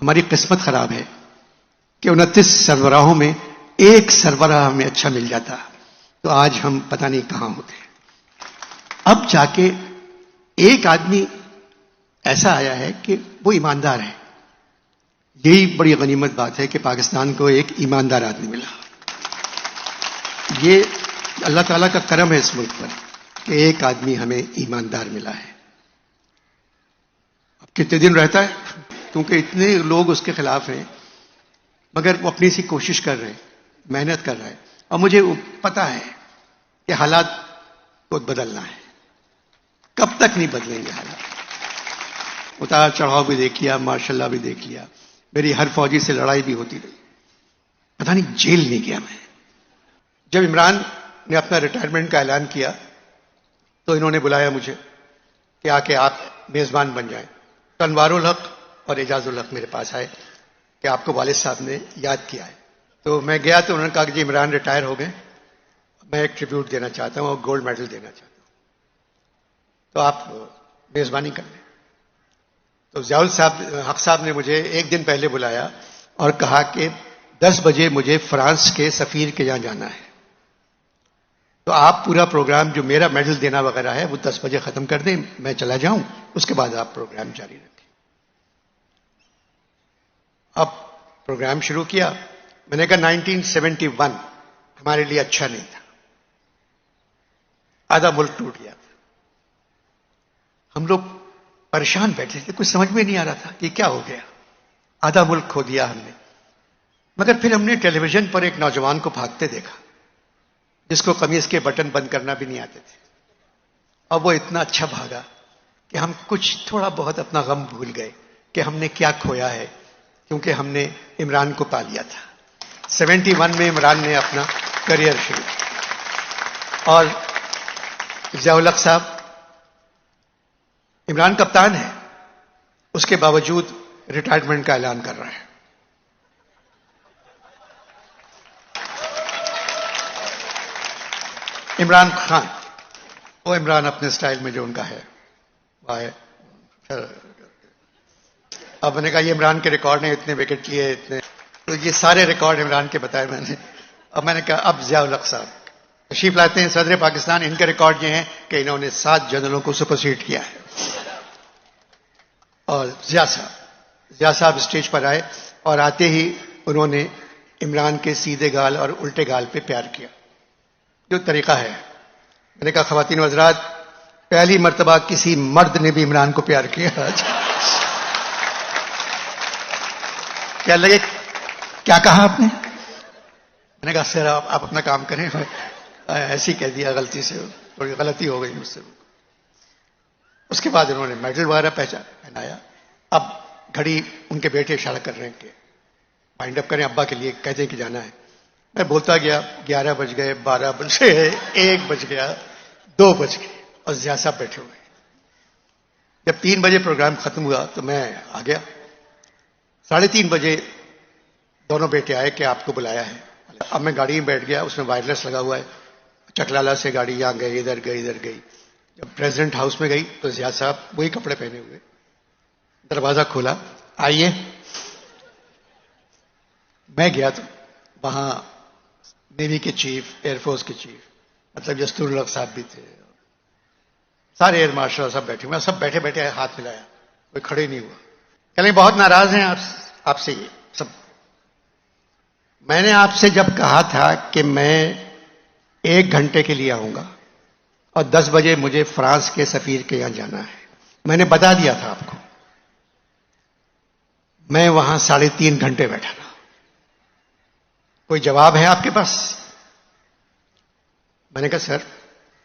ہماری قسمت خراب ہے کہ 29 سربراہوں میں ایک سربراہ ہمیں اچھا مل جاتا تو آج ہم پتہ نہیں کہاں ہوتے. اب جا کے ایک آدمی ایسا آیا ہے کہ وہ ایماندار ہے. یہی بڑی غنیمت بات ہے کہ پاکستان کو ایک ایماندار آدمی ملا. یہ اللہ تعالیٰ کا کرم ہے اس ملک پر کہ ایک آدمی ہمیں ایماندار ملا ہے. اب کتنے دن رہتا ہے کیونکہ اتنے لوگ اس کے خلاف ہیں, مگر وہ اپنی سی کوشش کر رہے ہیں, محنت کر رہا ہے. اور مجھے پتا ہے کہ حالات کو بدلنا ہے. کب تک نہیں بدلیں گے حالات؟ اتار چڑھاؤ بھی دیکھ لیا, ماشاء اللہ بھی دیکھ لیا. میری ہر فوجی سے لڑائی بھی ہوتی رہی. پتہ نہیں جیل نہیں گیا میں. جب عمران نے اپنا ریٹائرمنٹ کا اعلان کیا تو انہوں نے بلایا مجھے کہ آ کے آپ میزبان بن جائیں. تو انوار الحق اور اعجاز الحق میرے پاس آئے کہ آپ کو والد صاحب نے یاد کیا ہے. تو میں گیا تو انہوں نے کہا کہ جی عمران ریٹائر ہو گئے, میں ایک ٹریبیوٹ دینا چاہتا ہوں اور گولڈ میڈل دینا چاہتا ہوں, تو آپ میزبانی کر لیں. تو ضیاء الحق صاحب نے مجھے ایک دن پہلے بلایا اور کہا کہ 10 بجے مجھے فرانس کے سفیر کے یہاں جانا ہے, تو آپ پورا پروگرام جو میرا میڈل دینا وغیرہ ہے وہ 10 بجے ختم کر دیں, میں چلا جاؤں, اس کے بعد آپ پروگرام جاری رکھیں. اب پروگرام شروع کیا. میں نے کہا 1971 ہمارے لیے اچھا نہیں تھا, آدھا ملک ٹوٹ گیا تھا. ہم لوگ پریشان بیٹھے تھے, کچھ سمجھ میں نہیں آ رہا تھا کہ کیا ہو گیا. آدھا ملک کھو دیا ہم نے. مگر پھر ہم نے ٹیلی ویژن پر ایک نوجوان کو بھاگتے دیکھا جس کو قمیض کے بٹن بند کرنا بھی نہیں آتے تھے, اور وہ اتنا اچھا بھاگا کہ ہم کچھ تھوڑا بہت اپنا غم بھول گئے کہ ہم نے کیا کھویا ہے, کیونکہ ہم نے عمران کو پا لیا تھا. 71 میں عمران نے اپنا کریئر شروع کیا, اور ضیاء الحق صاحب عمران کپتان ہے, اس کے باوجود ریٹائرمنٹ کا اعلان کر رہا ہے. عمران خان, وہ عمران اپنے سٹائل میں جو ان کا ہے وہ ہے. اب میں نے کہا یہ عمران کے ریکارڈ ہیں, اتنے وکٹ لیے, اتنے, تو یہ سارے ریکارڈ عمران کے بتائے میں نے. اب میں نے کہا اب ضیاء الحق صاحب تشریف لاتے ہیں, صدر پاکستان. ان کے ریکارڈ یہ ہیں کہ انہوں نے 7 جنرلوں کو سپرسیڈ کیا ہے. اور ضیاء صاحب اسٹیج پر آئے اور آتے ہی انہوں نے عمران کے سیدھے گال اور الٹے گال پہ پیار کیا, جو طریقہ ہے. میں نے کہا خواتین و حضرات, پہلی مرتبہ کسی مرد نے بھی عمران کو پیار کیا. کیا لگے کیا کہا آپ نے؟ میں نے کہا سر آپ اپنا کام کریں, ایسے ہی کہہ دیا غلطی سے, تھوڑی غلطی ہو گئی مجھ سے. اس کے بعد انہوں نے میڈل وغیرہ پہنایا. اب گھڑی ان کے بیٹے اشارہ کر رہے ہیں کہ وائنڈ اپ کریں, ابا کے لیے کہتے ہیں کہ جانا ہے. میں بولتا گیا, 11 بج گئے, 12 بج گئے, 1 بج گیا, 2 بج گئے, اور ضیاء صاحب بیٹھے ہوئے. جب 3 بجے پروگرام ختم ہوا تو میں آ گیا. 3:30 بجے دونوں بیٹے آئے کہ آپ کو بلایا ہے. اب میں گاڑی میں بیٹھ گیا, اس میں وائرلیس لگا ہوا ہے. چکلالا سے گاڑی یہاں گئی, ادھر گئی, ادھر گئی. جب پریزیڈنٹ ہاؤس میں گئی تو ضیاء صاحب وہی کپڑے پہنے ہوئے, دروازہ کھولا, آئیے. میں گیا تو وہاں نیوی کے چیف, ایئر فورس کے چیف, مطلب دستور الحق صاحب بھی تھے, سارے ایئر مارشل سب بیٹھے ہوئے. سب بیٹھے بیٹھے ہاتھ ملایا, کوئی کھڑے نہیں ہوا. کہنے بہت ناراض ہیں آپ سے یہ سب. میں نے آپ سے جب کہا تھا کہ میں 1 گھنٹے کے لیے آؤں گا اور 10 بجے مجھے فرانس کے سفیر کے یہاں جانا ہے, میں نے بتا دیا تھا آپ کو. میں وہاں 3.5 گھنٹے بیٹھا رہا. کوئی جواب ہے آپ کے پاس؟ میں نے کہا سر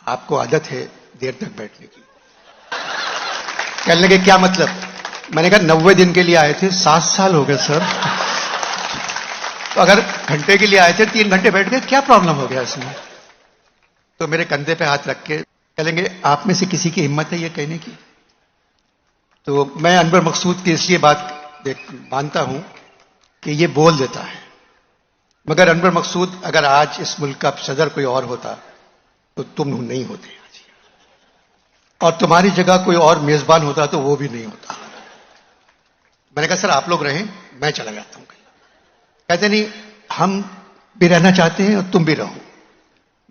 آپ کو عادت ہے دیر تک بیٹھنے کی. کہنے لگے کیا مطلب؟ میں نے کہا 90 دن کے لیے آئے تھے, 7 سال ہو گئے سر. تو اگر گھنٹے کے لیے آئے تھے 3 گھنٹے بیٹھ گئے, کیا پرابلم ہو گیا اس میں؟ تو میرے کندھے پہ ہاتھ رکھ کے کہیں گے آپ میں سے کسی کی ہمت ہے یہ کہنے کی؟ تو میں انور مقصود کی اس لیے بات مانتا ہوں کہ یہ بول دیتا ہے, مگر انور مقصود اگر آج اس ملک کا صدر کوئی اور ہوتا تو تم نہیں ہوتے آج, اور تمہاری جگہ کوئی اور میزبان ہوتا تو وہ بھی نہیں ہوتا. میں نے کہا سر آپ لوگ رہیں, میں چلا جاتا ہوں کہیں. کہتے نہیں ہم بھی رہنا چاہتے ہیں اور تم بھی رہو.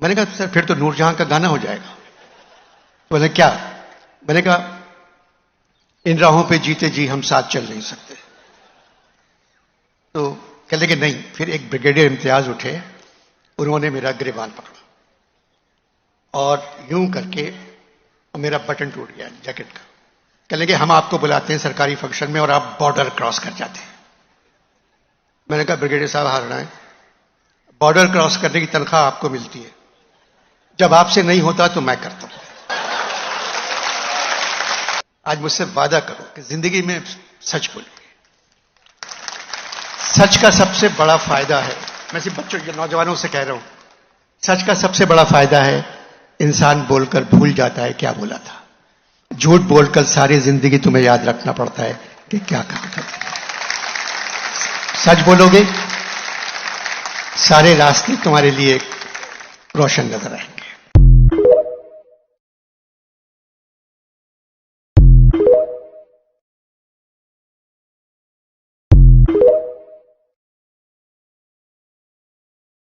میں نے کہا سر پھر تو نور جہاں کا گانا ہو جائے گا. بولے کیا؟ میں نے کہا ان راہوں پہ جیتے جی ہم ساتھ چل نہیں سکتے. تو کہہ لے کہ نہیں. پھر ایک بریگیڈیئر امتیاز اٹھے, انہوں نے میرا گریبان پکڑا اور یوں کر کے میرا بٹن ٹوٹ گیا جیکٹ کا. کہہ لیں کہ ہم آپ کو بلاتے ہیں سرکاری فنکشن میں اور آپ بارڈر کراس کر جاتے ہیں. میں نے کہا بریگیڈیئر صاحب ہارنا ہے, بارڈر کراس کرنے کی تنخواہ آپ کو ملتی ہے, جب آپ سے نہیں ہوتا تو میں کرتا ہوں. آج مجھ سے وعدہ کرو کہ زندگی میں سچ بولو گے. سچ کا سب سے بڑا فائدہ ہے, میں صرف بچوں یا نوجوانوں سے کہہ رہا ہوں, سچ کا سب سے بڑا فائدہ ہے انسان بول کر بھول جاتا ہے کیا بولا تھا. جھوٹ بول کر ساری زندگی تمہیں یاد رکھنا پڑتا ہے کہ کیا کہا تھا. سچ بولو گے سارے راستے تمہارے لیے روشن نظر آئیں گے.